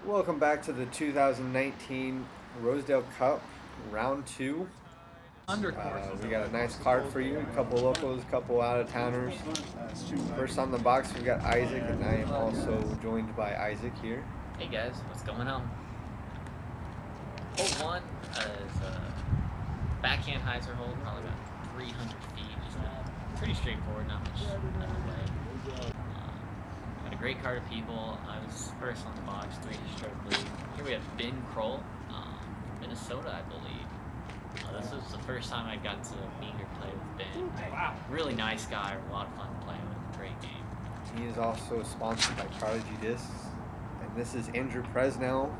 Welcome back to the 2019 Rosedale Cup, round two. We got a nice card for you, a couple locals, a couple out-of-towners. First on the box, we got Isaac, and I am also joined by Isaac here. Hey guys, what's going on? Hole one is a backhand hyzer hole, probably about 300 feet. Just pretty straightforward, not much underway. Had a great card of people. I was first on the box, 3-stroke lead. Here we have Kroll from Minnesota, I believe. This was the first time I got to meet or play with Ben. Wow. Really nice guy, a lot of fun playing with, great game. He is also sponsored by Prodigy Discs. And this is Andrew Presnell.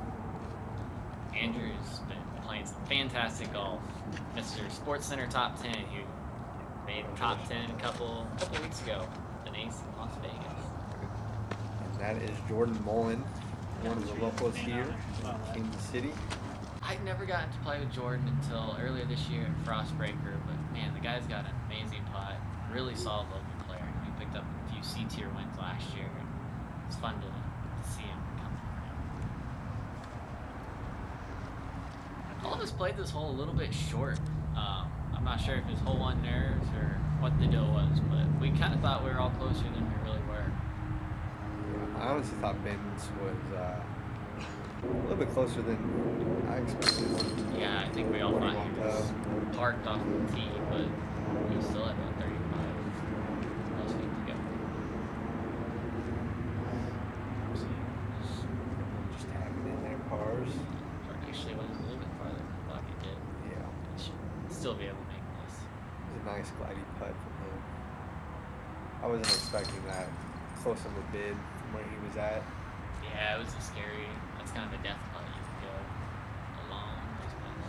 Andrew's been playing some fantastic golf. Mr. Sports Center Top 10. He made top 10 a couple weeks ago. The Ace in Las Vegas. And that is Jordan Mullen, one of the locals here in Kansas City. I'd never gotten to play with Jordan until earlier this year in Frostbreaker, but man, the guy's got an amazing putt. Really solid local player. He picked up a few C-tier wins last year. It's fun to see him come around. All of us played this hole a little bit short. I'm not sure if it's hole one nerves or what the deal was, but we kind of thought we were all closer than we really were. I honestly thought Ben's was a little bit closer than I expected. Yeah, I think we all thought he was parked off the tee, but he was still at about 35. Those feet to go. Just tagging in there, cars. Or actually went a little bit farther than I thought he did. Yeah. He should still be able to make this. It was a nice glidey putt from him. I wasn't expecting that close of a bid from where he was at. Yeah, it was a scary. That's kind of a death putt. You can go along those putts.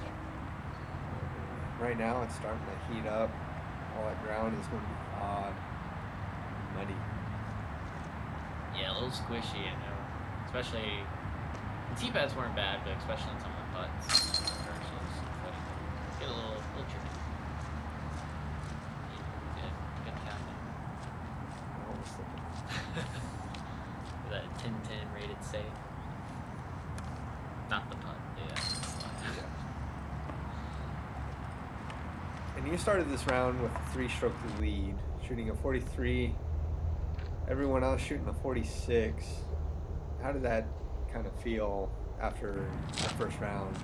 Right now, it's starting to heat up. All that ground is going to be odd, muddy. Yeah, a little squishy, I know. Especially, the tee pads weren't bad, but especially on some of the putts. Get a little tricky. Good tapping. That 10-10 rated save. Not the putt, yeah. And you started this round with a 3-stroke lead, shooting a 43. Everyone else shooting a 46. How did that kind of feel after the first round?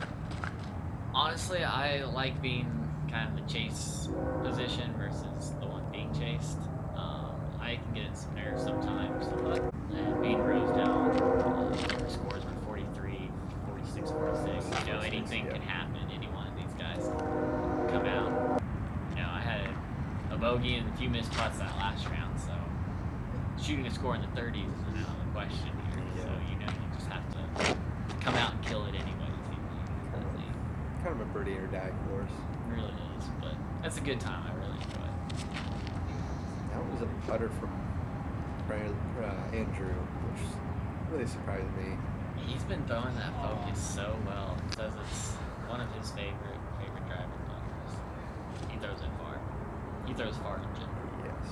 Honestly, I like being kind of the chase position versus the one being chased. I can get in some nerves sometimes, but being Rosedale, the scores were 43, 46, 46. You know, anything can happen. Any one of these guys come out. You know, I had a bogey and a few missed putts that last round, so shooting a score in the 30s isn't out of the question here. Yeah. So, you know, you just have to come out and kill it anyways. Kind of a birdie or die course. It really is, but that's a good time. I really enjoy it. That was a putter from Andrew, which really surprised me. He's been throwing that focus so well. He says it's one of his favorite driver putters. He throws it far. He throws far in general. Yes.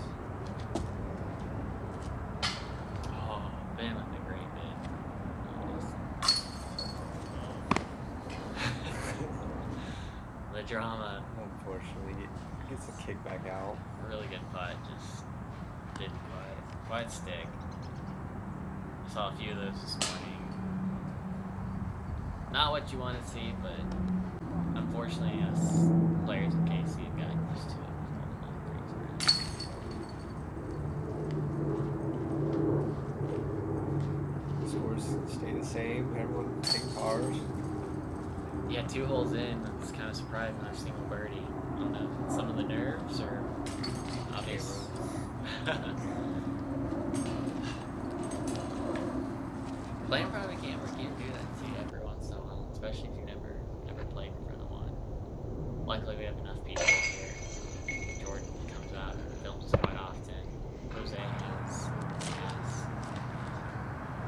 Oh, Ben with a great bid. The drama. Unfortunately, he gets the kick back out. Really good putt, just didn't quite stick. I saw a few of those this morning. Not what you want to see, but unfortunately, us players in KC have gotten used to it. Scores stay the same. Everyone take pars. Yeah, 2 holes in, it's kind of surprising I've seen a birdie. I don't know, some of the nerves or obvious. Playing in front of the camera can't do that to you every once in a while, especially if you've never played in front of one. Luckily, we have enough people here. Jordan comes out and films quite often. Jose does. Yes.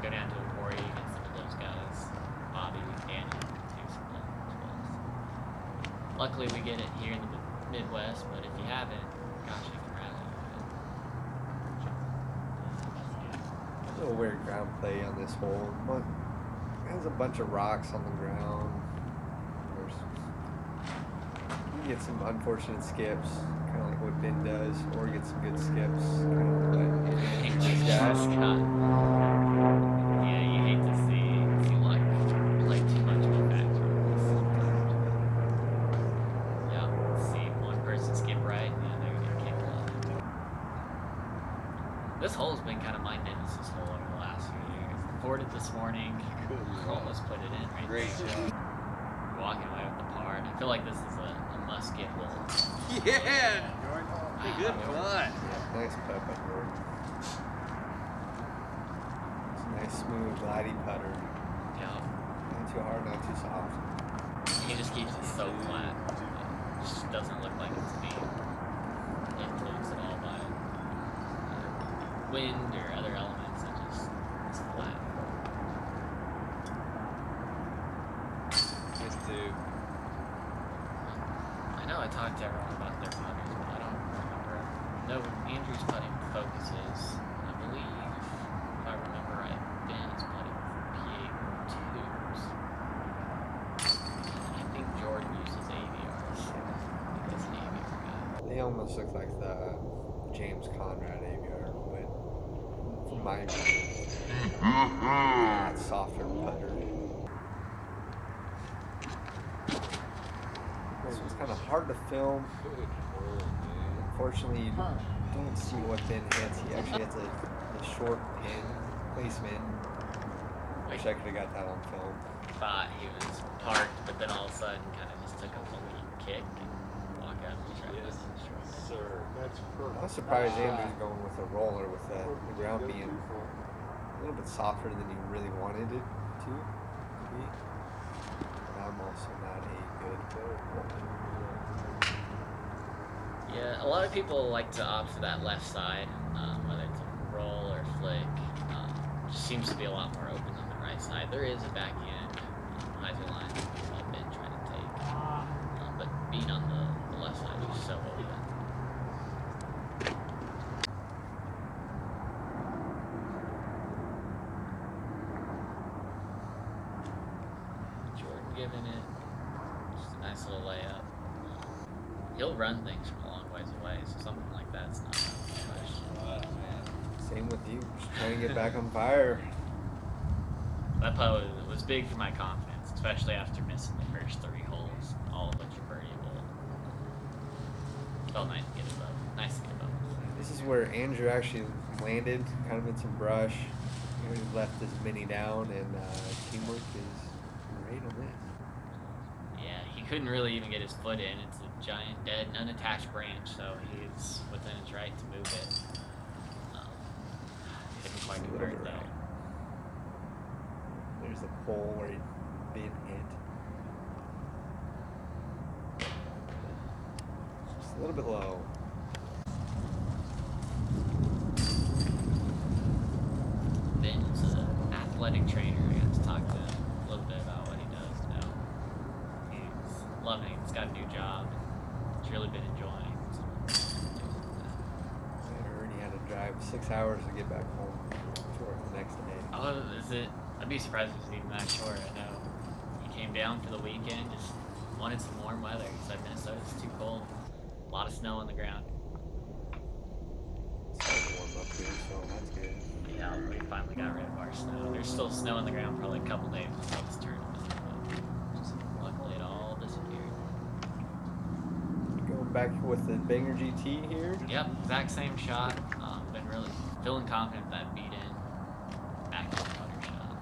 Go down to Empori, get some of those guys. Bobby, Danny, do some playing as well. Luckily, we get it here in the Midwest, but if you haven't, gosh, you can rally. A little weird ground play on this hole. But There's a bunch of rocks on the ground. You can get some unfortunate skips, kind of like what Ben does, or get some good skips, kind of what these guys. Yeah, you hate to see luck play too much of a factor in this. Yeah, see one person skip right and the other get kicked left. This hole's been kind of my nemesis hole over the last few years. Forded this morning, almost put it in right Great there. job. Walking away with the par. I feel like this is a must-get hole. Yeah, Jordan. Hey, good fun. Yeah, nice putt by Jordan. It's a nice, smooth, glidey putter. Yeah. Not too hard, not too soft. He just keeps it so flat. It just doesn't look like it's being influenced at all by wind or other elements. It's flat. Nice dude. I know I talked to everyone about their putters, but I don't remember. No, Andrew's putting focuses. I believe, if I remember right, Ben is putting PA2s. I think Jordan uses AVRs. He's an AVR guy. They almost look like the James Conrad AVR, but from my view, it's softer putter. This was kind of hard to film. Unfortunately, you don't see what Ben hits. He actually hits a short pin placement. Wish I could have got that on film. Thought he was parked, but then all of a sudden kind of just took a funky kick and walked out of the track. Yes, sir. That's perfect. I was surprised Andrew's going with a roller with the ground being a little bit softer than he really wanted it to be. But I'm also not a good roller. Yeah, a lot of people like to opt for that left side, whether it's a roll or flick. Just seems to be a lot more open on the right side. There is a backhand hyzer line I've been trying to take, but being on the left side is so open. Jordan giving it just a nice little layup. He'll run things from a long ways away, so something like that's not out of the question. Same with you, just trying to get back on fire. That putt was big for my confidence, especially after missing the first 3 holes, all of which are birdieable. Felt nice to get above. Nice to get above. This is where Andrew actually landed, kind of in some brush. He left his mini down, and teamwork is great on this. Yeah, he couldn't really even get his foot in. It's a giant, dead, unattached branch, so he's within his right to move it. Didn't quite convert though. There's a pole where he'd been hit. Just a little bit low. Ben's an athletic trainer. I got to talk to him a little bit about what he does now. He's loving it. He's got a new job. He's really been enjoying it. I heard he had to drive 6 hours to get back home to work the next day. Oh, is it? I'd be surprised if it's even that short. I know he came down for the weekend, just wanted some warm weather. He said Minnesota's too cold. A lot of snow on the ground. It's starting to warm up here, so that's good. Yeah, we finally got rid of our snow. There's still snow on the ground probably a couple days before this tournament, but just luckily it all disappeared. Going back with the Banger GT here. Yep, exact same shot. Been really feeling confident that beat in back to the putter shot.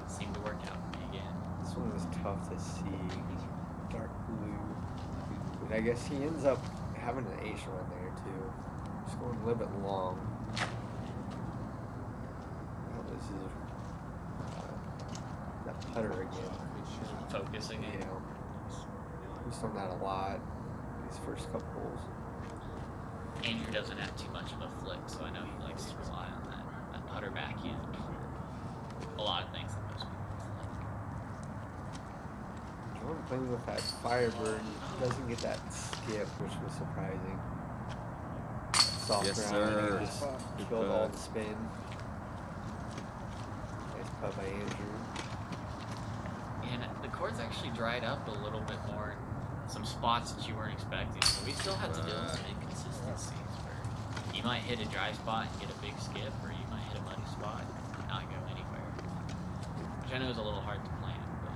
It seemed to work out for me again. This one was tough to see. Dark blue. But I guess he ends up having an ace run there too. Just going a little bit long. Well, this is that putter again. Focusing You it. know, he's done that a lot these first couple holes. Andrew doesn't have too much of a flick, so I know he likes to rely on that putter backhand for a lot of things that most people flick. Jordan playing with that Firebird doesn't get that skip, which was surprising. Soft Yes, ground, sir. and he just Good killed all putt. the spin. Nice putt by Andrew. course actually dried up a little bit more in some spots that you weren't expecting. So we still had to deal with some inconsistencies where you might hit a dry spot and get a big skip, or you might hit a muddy spot and not go anywhere. Which I know is a little hard to plan, but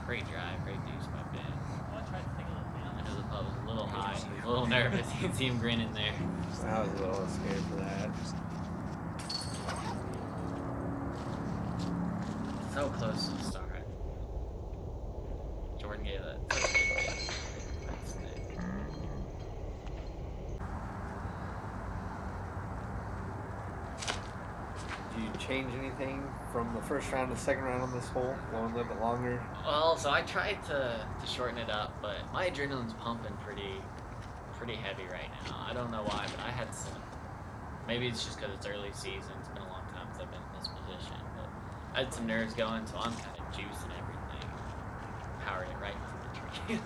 great drive, great deuce by Ben. I know the putt was a little high, he was a little nervous. You can see him grinning there. I was a little scared for that. So close to the start. Jordan gave that such a good hit. That's it. Do you change anything from the first round to the second round on this hole? Going a little bit longer? Well, so I tried to shorten it up, but my adrenaline's pumping pretty heavy right now. I don't know why, but I had some. Maybe it's just because it's early season. It's been a long time since I've been in this position, but I had some nerves going, so I'm kind of juicing everything. Powered it right into the tree.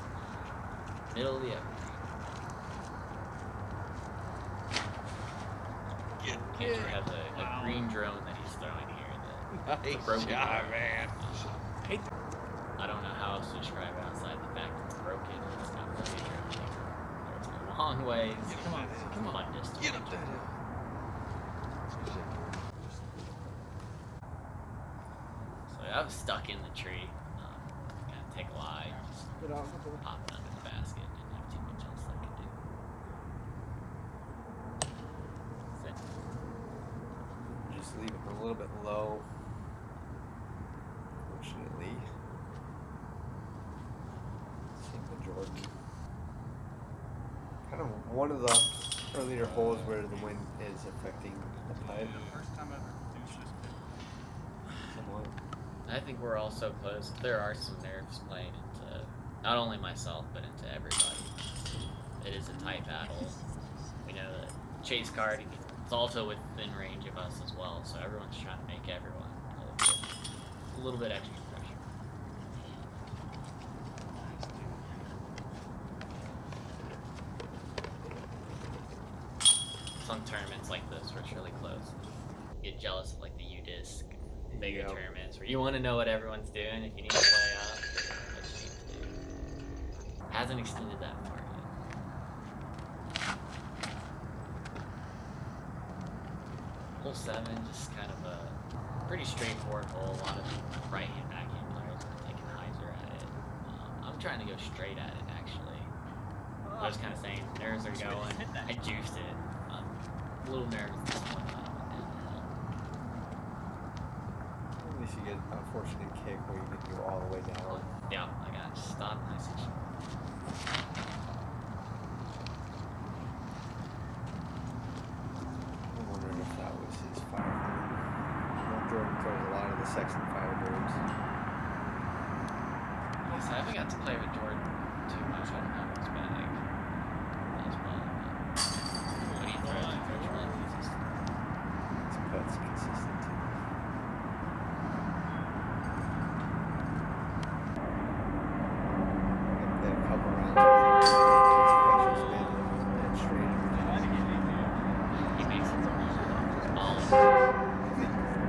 Middle of the everything. Andrew has a green drone that he's throwing here. Nice job, man. I don't know how else to describe it outside the fact it's broken. It's not really a drone. There's a long ways. Come on, Fun distance. Get up that hill. So I was stuck in the tree. Kind of take a lie. Just popped under the basket. Didn't have too much else I could do. That's it. Just leave it a little bit low. Fortunately. Same with Jordan. Kind of one of the earlier holes where the wind is affecting the putt. Somewhat. I think we're all so close. There are some nerves playing into not only myself, but into everybody. It is a tight battle. We know that Chase card is also within range of us as well, so everyone's trying to make everyone a little bit extra pressure. Some tournaments like this where it's really close. You get jealous of like the U-Disc, bigger tournaments where you want to know what everyone's doing. If you need to lay up, what you need to do. Hasn't extended that far yet. Hole 7, just kind of a pretty straightforward hole. A lot of right-hand, backhand players are taking hyzer at it. I'm trying to go straight at it, actually. I was kind of saying, nerves are going. I juiced it. I'm a little nervous this one time. At least you get a fortunate kick where you can go all the way down. Yeah, I got stopped nice and short. I'm wondering if that was his Firebird. Jordan throws a lot of the Sexton Firebirds. Yes, I haven't got to play with Jordan too much. I don't know his bag as well. But what he throws, he throws really consistent. His putt's consistent too. They had a couple rounds where he special spin and straight every time. He makes it all.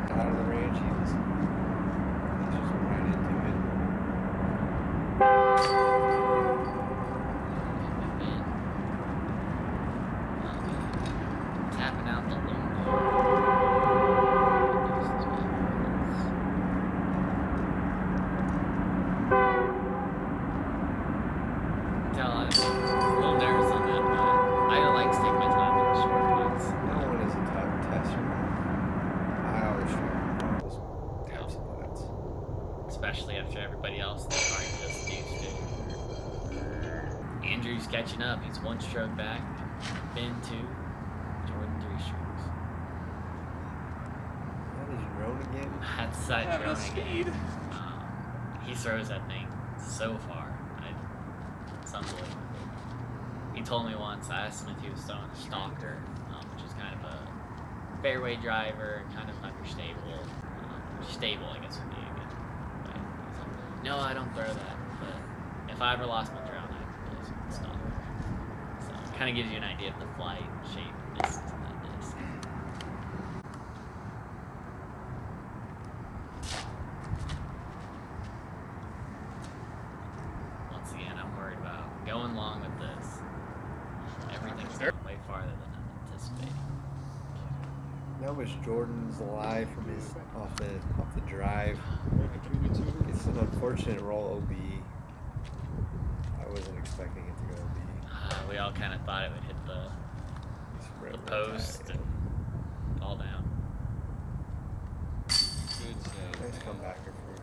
Out of the range, he just ran into it. Tapping out the low. Tell I'm a little nervous on that, but I like to take my time in the short ones. That one is a tough tester. I always try those types of putts. Especially after everybody else in the car just used it. Andrew's catching up. He's 1 stroke back. Ben 2. Jordan 3 strokes. That is drone again. That's that Yeah, no drone speed. again. He throws that thing so far. It's unbelievable. He told me once, I asked him if he was throwing a stalker, which is kind of a fairway driver, kind of unstable. Stable, I guess would be a good way. He's like, no, I don't throw that, but if I ever lost my drone, I'd replace it with a stalker. So it kind of gives you an idea of the flight, shape, and distance of that disc. farther than I'm anticipating. That was Jordan's lie from his off the drive. It's an unfortunate roll OB. I wasn't expecting it to go OB. We all kind of thought it would hit the post and fall down. Nice comebacker for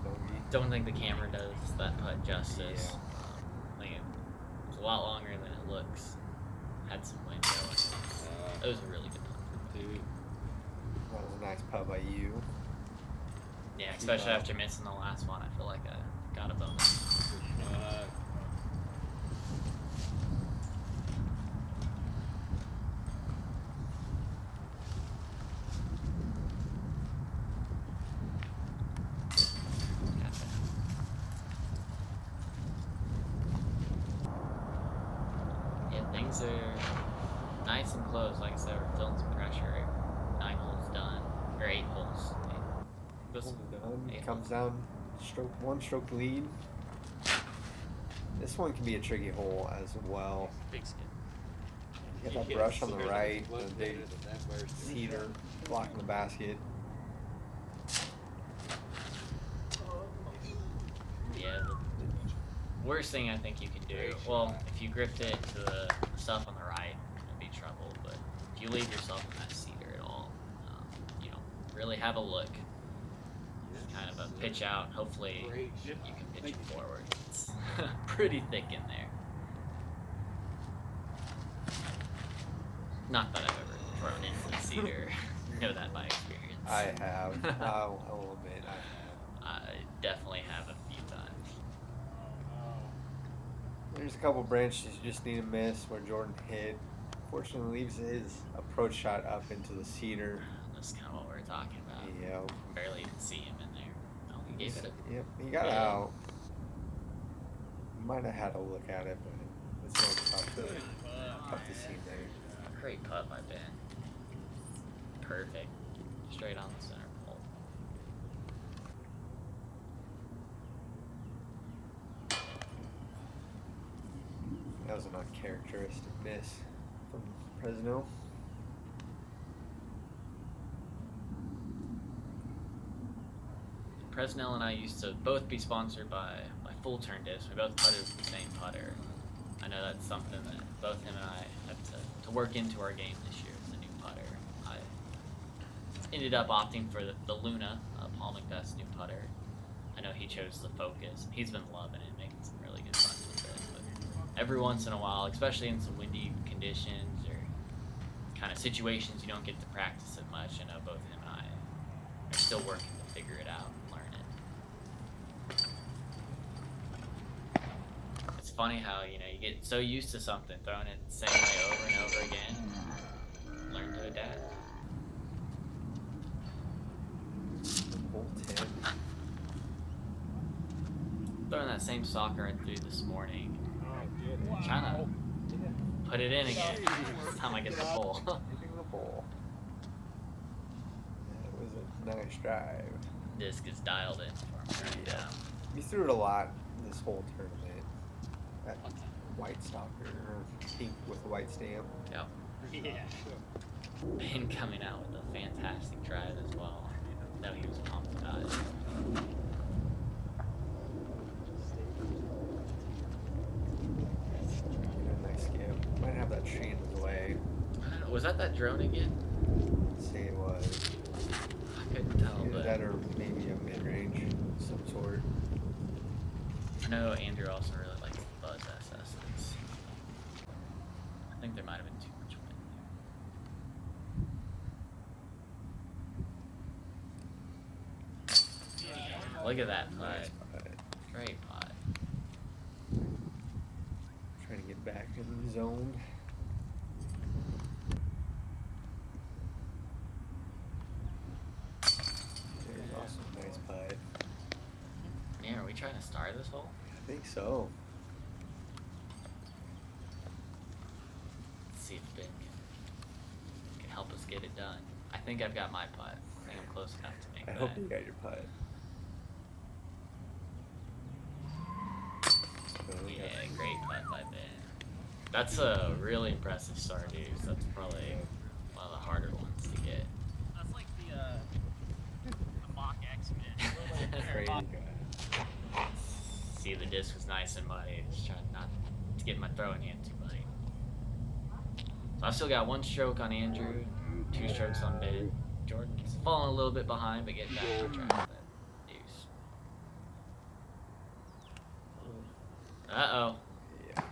Bogey. Don't think the camera does that putt justice. Yeah. I think it's a lot longer than it looks. Had some wind going. It was a really good putt. That was a nice putt by you. Yeah, especially after missing the last one, I feel like I got a bonus. Yeah, things are nice and close. Like I said, we're feeling some pressure. 9 holes done, or 8 holes. Comes down, one stroke lead. This one can be a tricky hole as well. Big skin. You get that brush on the right, the big cedar blocking the basket. Yeah, the worst thing I think you can do, well, if you gripped it to the stuff on the right, it'd be trouble, but if you leave yourself in that cedar at all, you don't really have a look. Kind of a pitch out, hopefully you can pitch it forward. It's pretty thick in there. Not that I've ever thrown into the cedar, know that by experience. I have. I'll admit I have. I definitely have a few times. There's a couple branches you just need to miss where Jordan hit. Fortunately, leaves his approach shot up into the cedar. That's kind of what we were talking about. Yep. Barely even see him in there. Oh, he gave it a... Yep, he got out. Might have had a look at it, but it's not tough to see there. Great putt by Ben. Perfect. Straight on the center pole. That was an uncharacteristic miss from Presnell. Presnell and I used to both be sponsored by Full Turn Discs. We both putted with the same putter. I know that's something that both him and I have to work into our game this year as a new putter. I ended up opting for the Luna, Paul Macbeth's new putter. I know he chose the Focus. He's been loving it, making some really good putts with it. But every once in a while, especially in some windy conditions or kind of situations you don't get to practice it much, I know both him and I are still working to figure it out and learn it. It's funny how, you get so used to something, throwing it the same way over and over again, learn to adapt. Hole 10. Throwing that same soccer in through this morning, trying to put it in again. This time I get the hole. Hitting the ball. That was a nice drive. Disc is dialed in for him right down. You threw it a lot this whole tournament. That white stalker, or pink with a white stamp. Yep. Yeah. Ben coming out with a fantastic drive as well. No, he was pumped about it. Nice skip. Might have that tree in his way. I don't know, was that drone again? Let's say it was. I couldn't tell, Either but that or maybe a mid-range of some sort. I know Andrew also really likes the Buzz SS's. I think there might have been too much wind there. Yeah, look at that putt. Nice putt. Great putt. Trying to get back in the zone. There's also a nice putt. Man, are we trying to star this hole? I think so. Let's see if Ben can help us get it done. I think I've got my putt. I think I'm close enough to make I that. hope you got your putt. Yeah, great putt by Ben. That's a really impressive start, dude. That's probably one of the harder ones to get. That's like the mock X-Men. Crazy guy. See, the disc was nice and muddy. Just trying not to get my throwing hand too muddy. So I've still got 1 stroke on Andrew, 2 strokes on Ben. Jordan's falling a little bit behind, but getting back on track with that deuce. Uh-oh. Yeah.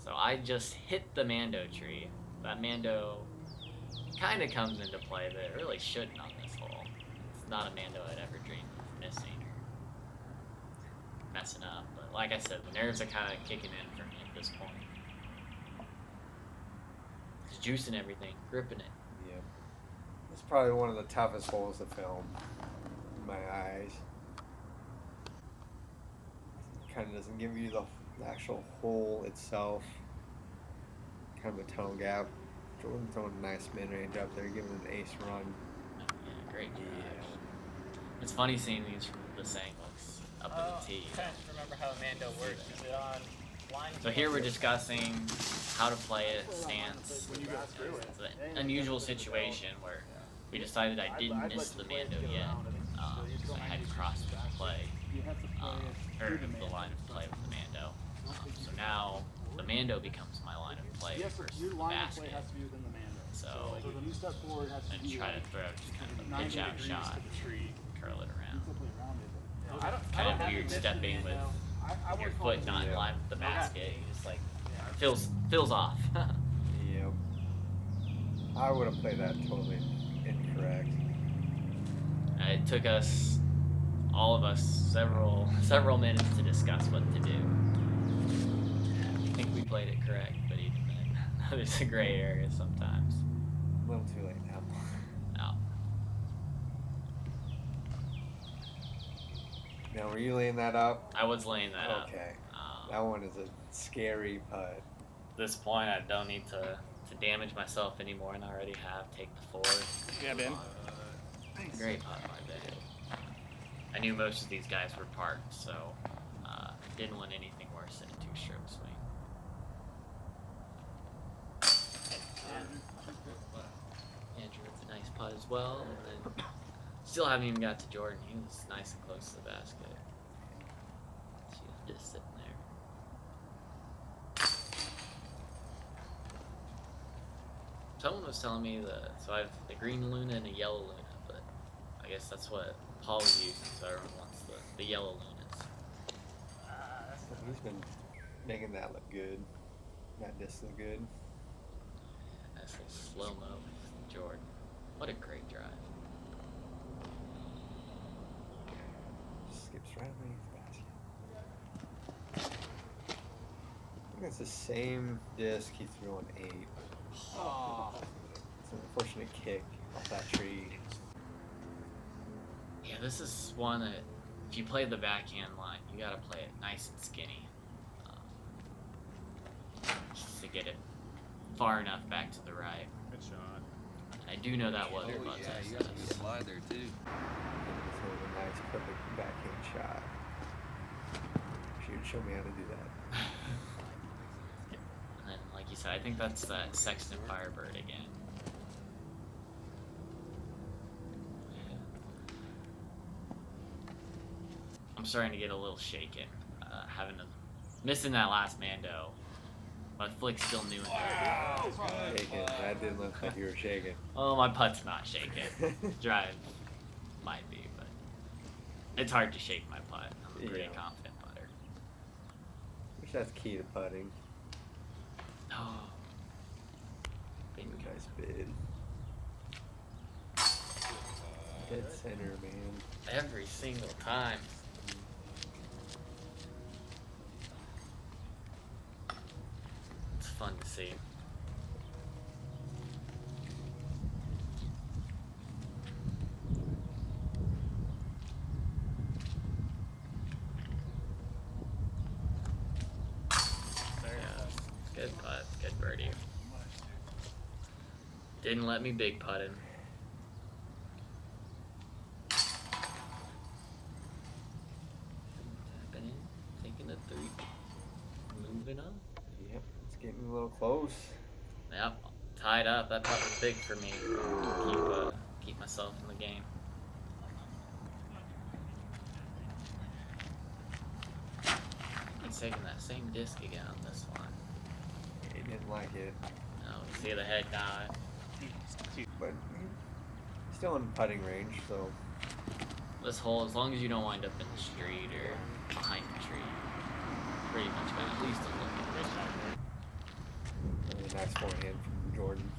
So I just hit the Mando tree. That Mando kind of comes into play, but it really shouldn't on this hole. It's not a Mando I'd ever dreamed of missing or messing up. But like I said, the nerves are kind of kicking in for me at this point. Just juicing everything, gripping it. Yeah. It's probably one of the toughest holes to film, in my eyes. Kind of doesn't give you the actual hole itself. Kind of a tunnel gap. Jordan throwing a nice mid-range up there, giving an ace run. Yeah, great drive. It's funny seeing these from this angles up in the tee. I can't remember how Mando works. Is it on line? So here we're discussing how to play it, stance. It's an unusual situation where we decided I didn't miss the Mando yet. So I had crossed the play, or the line of play with the Mando. So now the Mando becomes my line of play versus the basket. So and try to throw just kind of a pitch out shot, curl it around. Kind of weird stepping with your foot not in line with the basket. You just like feels off. Yep. I would have played that totally incorrect. It took us, all of us, several minutes to discuss what to do. I think we played it correct, but even then, there's a gray area sometimes. A little too late now. No. Now, were you laying that up? I was laying that up. Okay. That one is a scary putt. At this point, I don't need to damage myself anymore, and I already have. Take the 4. Yeah, Ben. Great putt by Ben. I knew most of these guys were parked, so didn't want anything worse than a 2-stroke swing. Andrew with a nice putt as well, and then still haven't even got to Jordan. He was nice and close to the basket. She was just sitting there. Someone was telling me so I have the green Luna and a yellow Luna, but I guess that's what Paul was using, so everyone wants the yellow Lunas. He's been making that look good. That disc look good. That's a slow-mo with Jordan. What a great drive. Skips right underneath the basket. I think it's the same disc he threw on 8. Oh. It's an unfortunate kick off that tree. Yeah, this is one that if you play the backhand line, you gotta play it nice and skinny. Just to get it far enough back to the right. Good shot. And I do know that was Oh, above yeah, that. you got to slide there, too. So it was a nice, perfect backhand shot. She would show me how to do that. And then, like you said, I think that's that Sexton Firebird again. Yeah. I'm starting to get a little shaken. Missing that last Mando. My flick's still new and dirty. Shaking. That didn't look like you were shaking. Oh, my putt's not shaking. Drive might be, but it's hard to shake my putt. I'm a pretty Yeah. confident putter. Which that's key to putting. Oh. Big Nice bid. Dead center, man. every single time. It's fun to see. Good putt, good birdie. Didn't let me big putt him. Tapping in, taking a 3. Moving on. Yep. close. Yep, tied up. That putt was big for me to keep myself in the game. He's taking that same disc again on this one. He didn't like it. Oh, see the head nod. But still in putting range, so. This hole, as long as you don't wind up in the street or behind the tree, pretty much got at least a look at Really nice forehand from Jordan.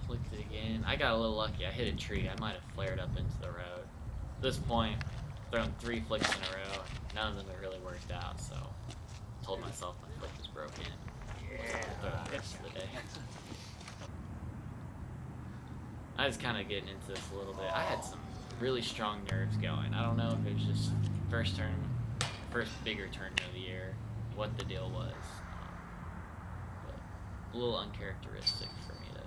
Flicked it again. I got a little lucky. I hit a tree. I might have flared up into the road. At this point, thrown 3 flicks in a row. None of them have really worked out, so I told myself my flick was broken. Throw it the rest of the day. I was kind of getting into this a little bit. I had some really strong nerves going. I don't know if it was just first bigger tournament of the year, what the deal was. But a little uncharacteristic for me to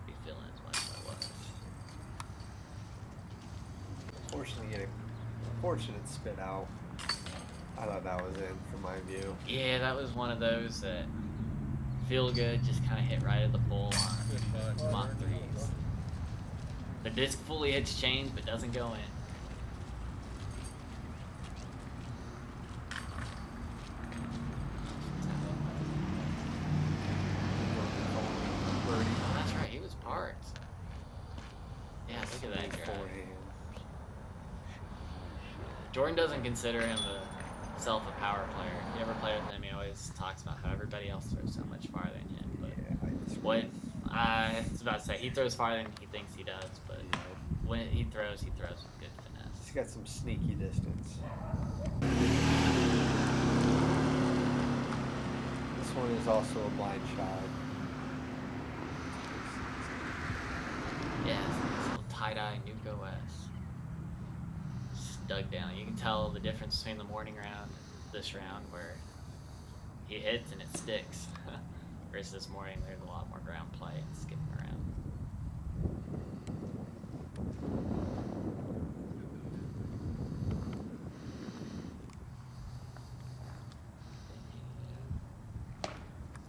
be feeling as much as I was. Fortunately, getting fortunate spit out. I thought that was in from my view. Yeah, that was one of those that feel good, just kind of hit right at the pole on Mach 3s. The disc fully hits change, but doesn't go in. Oh, that's right, he was parked. Yeah, look at that drive. Jordan doesn't consider himself a power player. If you ever play with him, he always talks about how everybody else throws so much farther than him. But what I was about to say, he throws farther than he thinks he does, but when he throws with good finesse. He's got some sneaky distance. This one is also a blind shot. Yeah, it's a nice little tie-dye Nuco S. Just dug down. You can tell the difference between the morning round and this round where he hits and it sticks. Versus this morning, there's a lot more ground play and skipping around.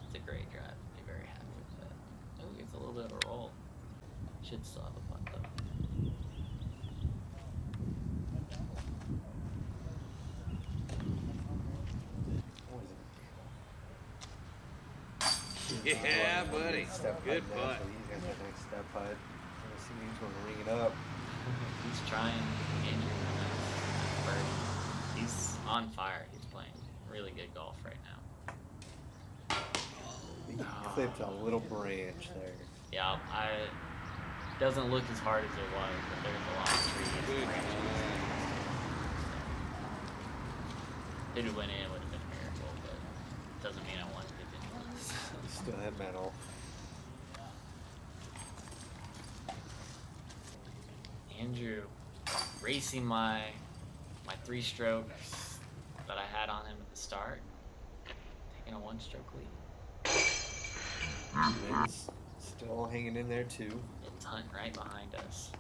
It's a great drive. I'd be very happy with that. Oh, he gets a little bit of a roll. Should still have a putt though. Yeah, buddy. Good putt. He's got that nice step putt. Let's see if he's going to ring it up. He's trying Andrew first. He's on fire. He's playing really good golf right now. He clipped a little branch there. Yeah, doesn't look as hard as it was, but there's a lot of trees and branches. If it went in, it would have been a miracle, but it doesn't mean I wanted it to. Still hit metal. Andrew racing my 3 strokes that I had on him at the start, taking a 1-stroke lead. Vince still hanging in there too. It's Hunt right behind us.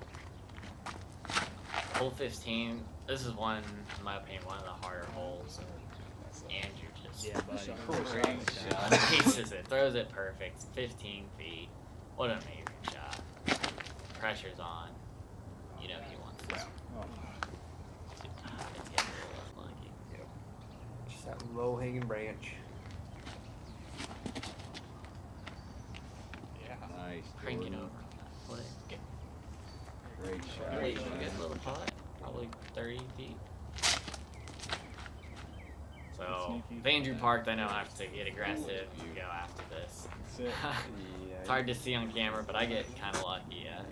Hole 15, this is one, in my opinion, one of the harder holes. Andrew just aces it, throws it perfect, 15 feet. What an amazing shot. Pressure's on. You know he wants this. It's getting a little unlucky. Yep. Just that low hanging branch. Nice. Cranking over on that flick. Great shot. Really good little putt, probably 30 feet. So, if Andrew parked, I know I have to get aggressive and go after this. It's hard to see on camera, but I get kind of lucky. Yeah.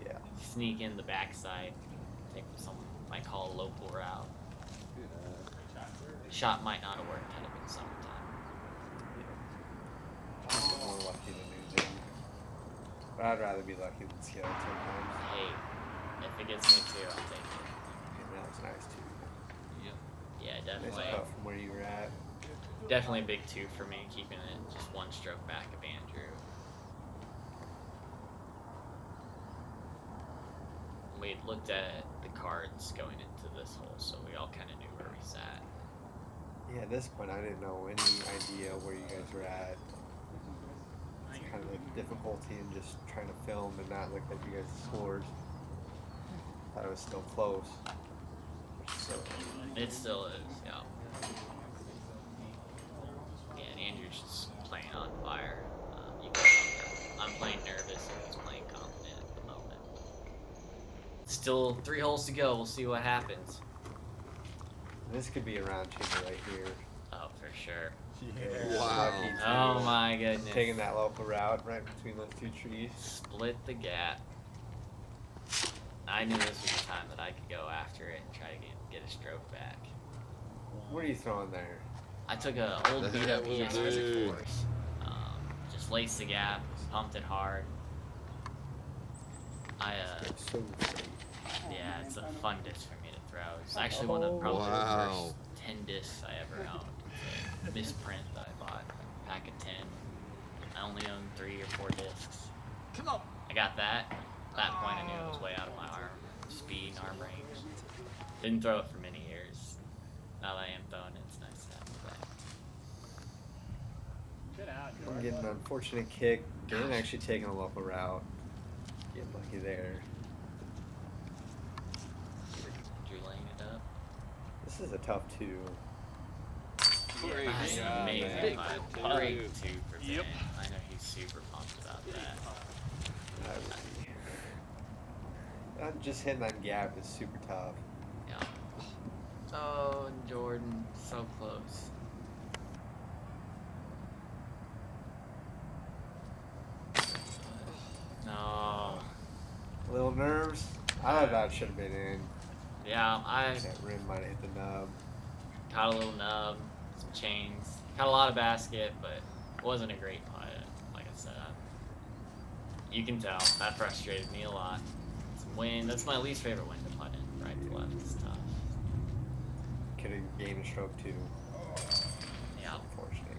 Sneak in the backside, take what someone might call a local route. Shot might not have worked had it been summertime. I'm more lucky than anything. But I'd rather be lucky than skilled sometimes. Hey, if it gets me too, I'll take it. And that was nice too. Yeah, Nice definitely. putt from where you were at. Definitely a big 2 for me, keeping it just 1 stroke back of Andrew. We had looked at the cards going into this hole, so we all kind of knew where we sat. Yeah, at this point, I didn't know any idea where you guys were at. It's kind of the difficulty in just trying to film and not look at you guys' scores. Thought it was still close. So, It still is, yeah. Yeah, and Andrew's just playing on fire. You can tell I'm playing nervous and he's playing confident at the moment. Still 3 holes to go. We'll see what happens. this could be a round changer right here. Oh, for sure. Yeah. Wow. Lucky too. Oh my goodness. Taking that local route right between those 2 trees. Split the gap. I knew this was the time that I could go after it and try to get a stroke back. What are you throwing there? I took a old beat up That ES will do. course. Just laced the gap, pumped it hard. So straight. Yeah, it's the fun disc for me to throw. It's actually one of probably the first 10 discs I ever owned. It's a misprint that I bought, a pack of 10. I only owned 3 or 4 discs. Come on. I got that. At that point, I knew it was way out of my arm speed and arm range. Didn't throw it for many years. Now that I am throwing it, it's nice to have it back. Get out. I'm getting an unfortunate kick. Dan actually taking a local route. Getting lucky there. Drew laying it up. This is a tough 2. Great That's job, amazing. man. Great 2 for Ben. Yep. I know he's super pumped about that. I would be. Just hitting that gap is super tough. Yeah. Oh, Jordan, so close. No. Little nerves. I thought that should have been in. Yeah, I That rim might have hit the nub. caught a little nub, some chains, caught a lot of basket, but it wasn't a great putt. Like I said, you can tell that frustrated me a lot. Some wind. That's my least favorite wind to putt in. Right to left is tough. Could have gained a stroke too. Yeah. Unfortunately.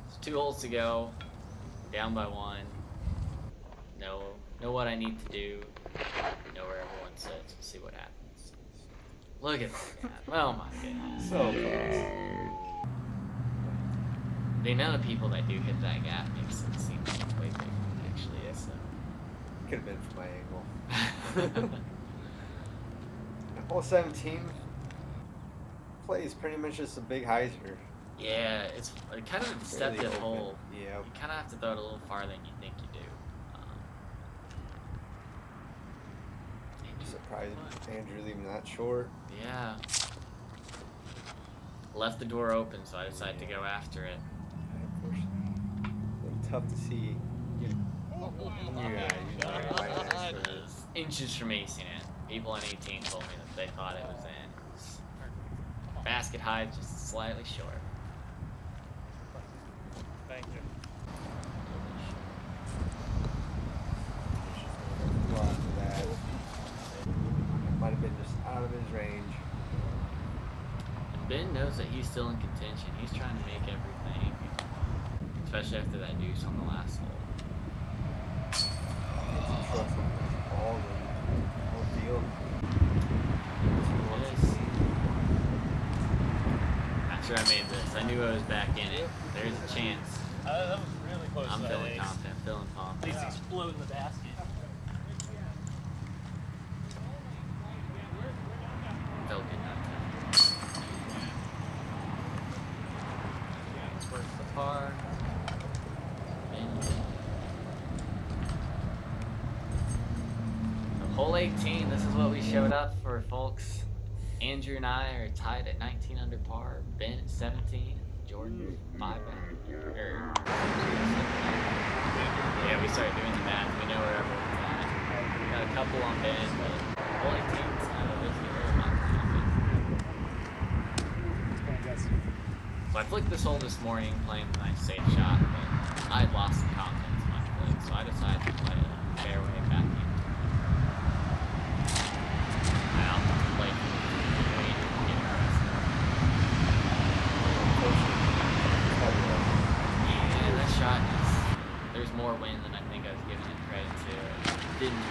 It's 2 holes to go. Down by 1. Know what I need to do. Know where everyone sits. We'll see what happens. Look at that. Oh my goodness. So close. The amount of people that do hit that gap makes it seem like it's way bigger than it actually is. So. Could have been from my angle. Hole 17 plays pretty much just a big hyzer. Yeah, it's kind of a deceptive Fairly open. hole. Yeah. You kind of have to throw it a little farther than you think you do. Surprised Andrew leaving that short. Yeah. Left the door open, so I decided to go after it. Unfortunately, a little tough to see. Yeah, you know, right next to it. Inches from acing it. People on 18 told me that they thought it was in. It was basket height just slightly short. Thank you. Block that. Might have been just out of his range. And Ben knows that he's still in contention. He's trying to make everything, especially after that deuce on the last hole. All the ordeal. After I made this, I knew I was back in it. There's a chance. That was really close. I'm to that feeling ace. confident, feeling At pumped. least exploding the basket. Felt good that time. It's worth the par. From hole 18, this is what we showed up for, folks. Andrew and I are tied at 19 under par. Ben at 17. Jordan 5 under. Yeah, we started doing the math. We know where everyone's at. We got a couple on Ben, but hole 18 is kind of risky where it might happen. So I flicked this hole this morning, playing a nice safe shot, but I had lost some confidence in my flick, so I decided to play a fairway back in. Now, like, yeah, that shot is, there's more wind than I think I was giving it credit to. It didn't.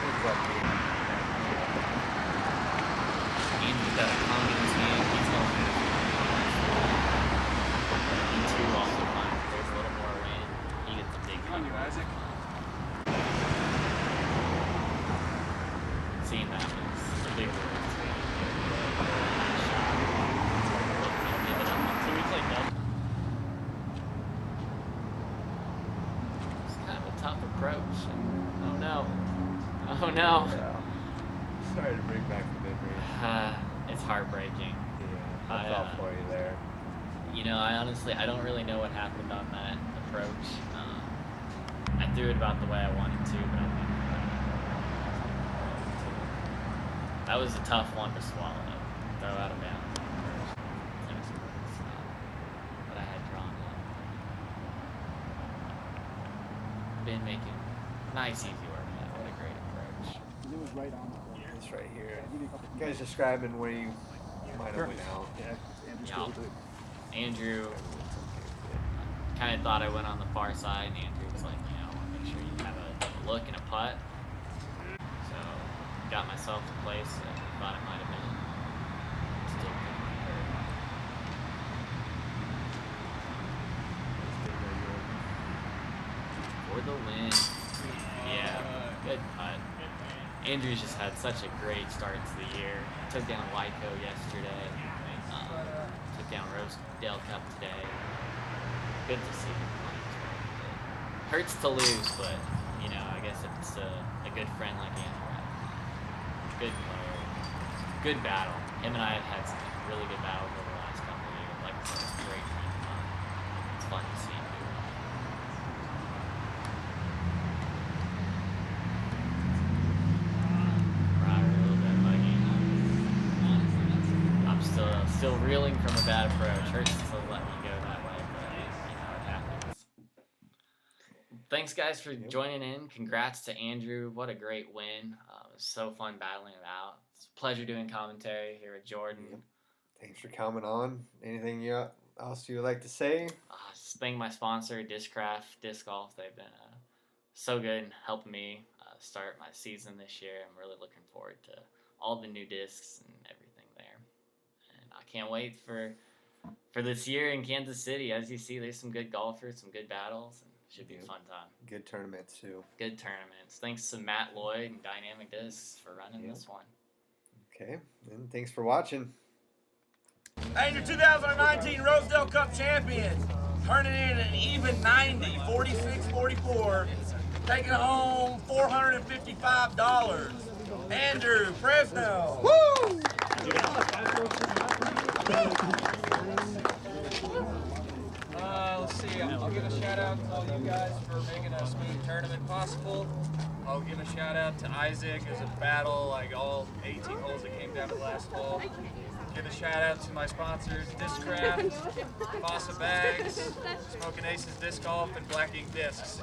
Looks like Isaac. Seeing that was a big move. It's kind of a tough approach. Oh no. Oh no. Yeah. Sorry to bring back the memories. It's heartbreaking. Yeah, I felt for you there. You know, I don't really know what happened on that approach. I threw it about the way I wanted to, but I think that was a tough one to swallow. Throw out of bounds. But I had drawn up. Been making nice, easy work of that. What a great approach. It was right on. It's right here. You guys describing where you might have went out. Yeah. Andrew kind of thought I went on the far side, and Andrew was like, you know, I want to make sure you have a look and a putt. So, got myself to place. Thought it might have been. Still for the win. Yeah, good putt. Andrew's just had such a great start to the year. Took down Wyco yesterday. Took down Rosedale Cup today. Good to see him playing. Hurts to lose, but you know, I guess it's a good friend like Andrew. Good player. Good battle. Him and I have had some really good battles over the last couple of years. Like I said, it's a great friend of mine. It's fun to see him do it. Still reeling from a bad approach. Hurts to let me go that way, but you know, it happens. Thanks guys for joining in. Congrats to Andrew. What a great win. It was so fun battling it out. It's a pleasure doing commentary here with Jordan. Thanks for coming on. Anything else you would like to say? Just thank my sponsor, Discraft Disc Golf. They've been so good in helping me start my season this year. I'm really looking forward to all the new discs and everything there. Can't wait for this year in Kansas City. As you see, there's some good golfers, some good battles, and it should be a fun time. Good tournaments too. Good tournaments. Thanks to Matt Lloyd and Dynamic Discs for running this one. Okay, and thanks for watching. And your 2019 Rosedale Cup champion, turning in an even 90, 46-44, taking home $455. Andrew Presnell. Woo! Let's see, I'll give a shout out to all you guys for making a smooth tournament possible. I'll give a shout out to Isaac. It was a battle, like all 18 holes that came down to the last hole. Give a shout out to my sponsors, Discraft, Fossa Bags, Smoking Aces Disc Golf, and Black Ink Discs.